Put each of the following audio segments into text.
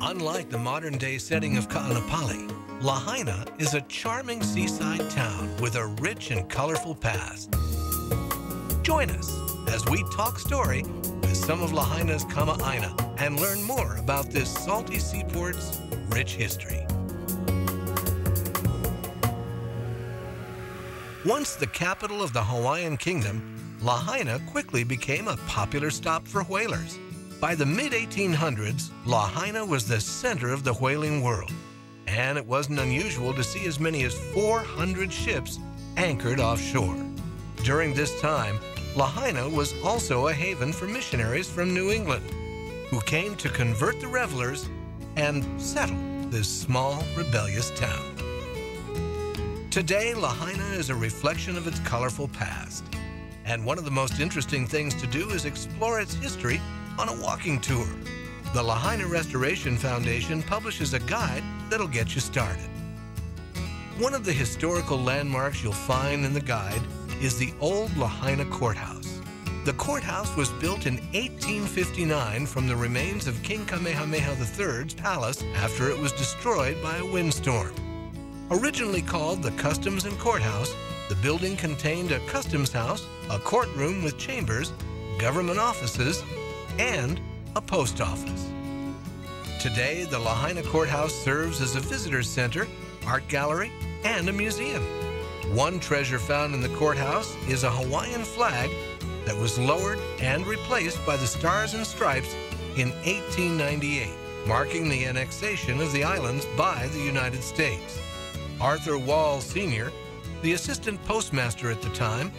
Unlike the modern-day setting of Ka'anapali, Lahaina is a charming seaside town with a rich and colorful past. Join us as we talk story with some of Lahaina's kama'aina and learn more about this salty seaport's rich history. Once the capital of the Hawaiian Kingdom, Lahaina quickly became a popular stop for whalers. By the mid-1800s, Lahaina was the center of the whaling world, and it wasn't unusual to see as many as 400 ships anchored offshore. During this time, Lahaina was also a haven for missionaries from New England, who came to convert the revelers and settle this small, rebellious town. Today, Lahaina is a reflection of its colorful past, and one of the most interesting things to do is explore its history on a walking tour. The Lahaina Restoration Foundation publishes a guide that'll get you started. One of the historical landmarks you'll find in the guide is the old Lahaina Courthouse. The courthouse was built in 1859 from the remains of King Kamehameha III's palace after it was destroyed by a windstorm. Originally called the Customs and Courthouse, the building contained a customs house, a courtroom with chambers, government offices, and a post office. Today, the Lahaina Courthouse serves as a visitor center, art gallery, and a museum. One treasure found in the courthouse is a Hawaiian flag that was lowered and replaced by the Stars and Stripes in 1898, marking the annexation of the islands by the United States. Arthur Wall Sr., the assistant postmaster at the time,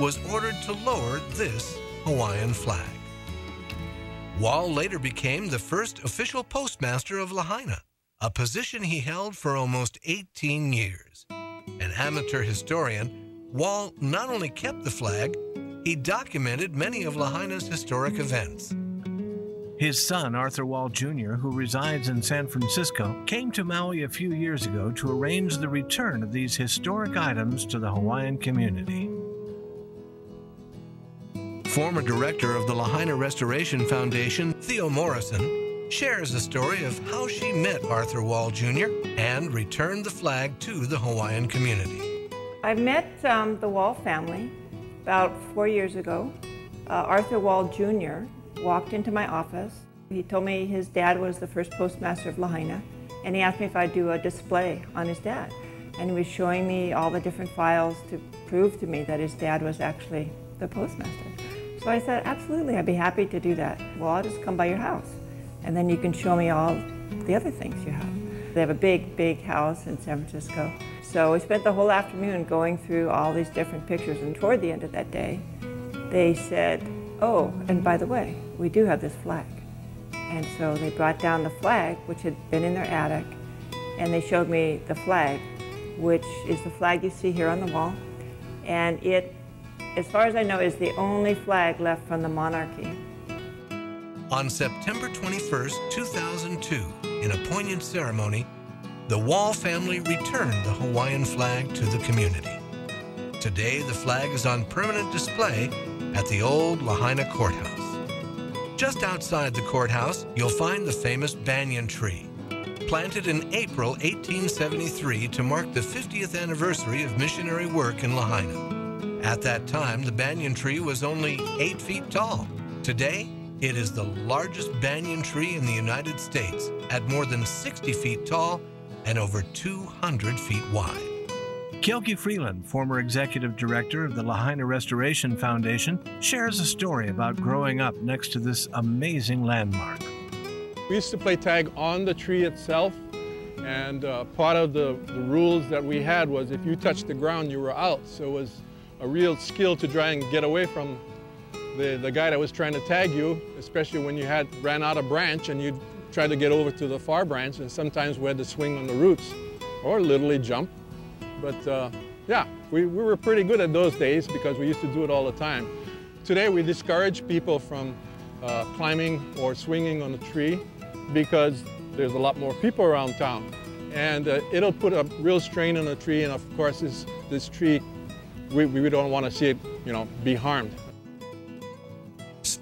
was ordered to lower this Hawaiian flag. Wall later became the first official postmaster of Lahaina, a position he held for almost 18 years. An amateur historian, Wall not only kept the flag, he documented many of Lahaina's historic events. His son, Arthur Wall Jr., who resides in San Francisco, came to Maui a few years ago to arrange the return of these historic items to the Hawaiian community. Former director of the Lahaina Restoration Foundation, Theo Morrison, shares a story of how she met Arthur Wall Jr. and returned the flag to the Hawaiian community. I met the Wall family about 4 years ago. Arthur Wall Jr. walked into my office. He told me his dad was the first postmaster of Lahaina, and he asked me if I'd do a display on his dad. And he was showing me all the different files to prove to me that his dad was actually the postmaster. So I said, absolutely, I'd be happy to do that. Well, I'll just come by your house, and then you can show me all the other things you have. They have a big, big house in San Francisco. So we spent the whole afternoon going through all these different pictures, and toward the end of that day, they said, oh, and by the way, we do have this flag. And so they brought down the flag, which had been in their attic, and they showed me the flag, which is the flag you see here on the wall. And it, as far as I know, is the only flag left from the monarchy. On September 21st, 2002, in a poignant ceremony, the Wall family returned the Hawaiian flag to the community. Today, the flag is on permanent display at the old Lahaina Courthouse. Just outside the courthouse, you'll find the famous banyan tree, planted in April 1873 to mark the 50th anniversary of missionary work in Lahaina. At that time, the banyan tree was only 8 feet tall. Today, it is the largest banyan tree in the United States at more than 60 feet tall and over 200 feet wide. Keoki Freeland, former executive director of the Lahaina Restoration Foundation, shares a story about growing up next to this amazing landmark. We used to play tag on the tree itself, and part of the rules that we had was if you touched the ground, you were out. So it was a real skill to try and get away from the guy that was trying to tag you, especially when you ran out a branch and you'd try to get over to the far branch, and sometimes we had to swing on the roots or literally jump. But yeah, we were pretty good at those days because we used to do it all the time. Today we discourage people from climbing or swinging on the tree because there's a lot more people around town. And it'll put a real strain on the tree, and of course this tree, we don't want to see it, be harmed.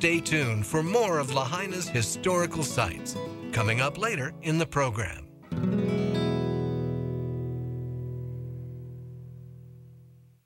Stay tuned for more of Lahaina's historical sites, coming up later in the program.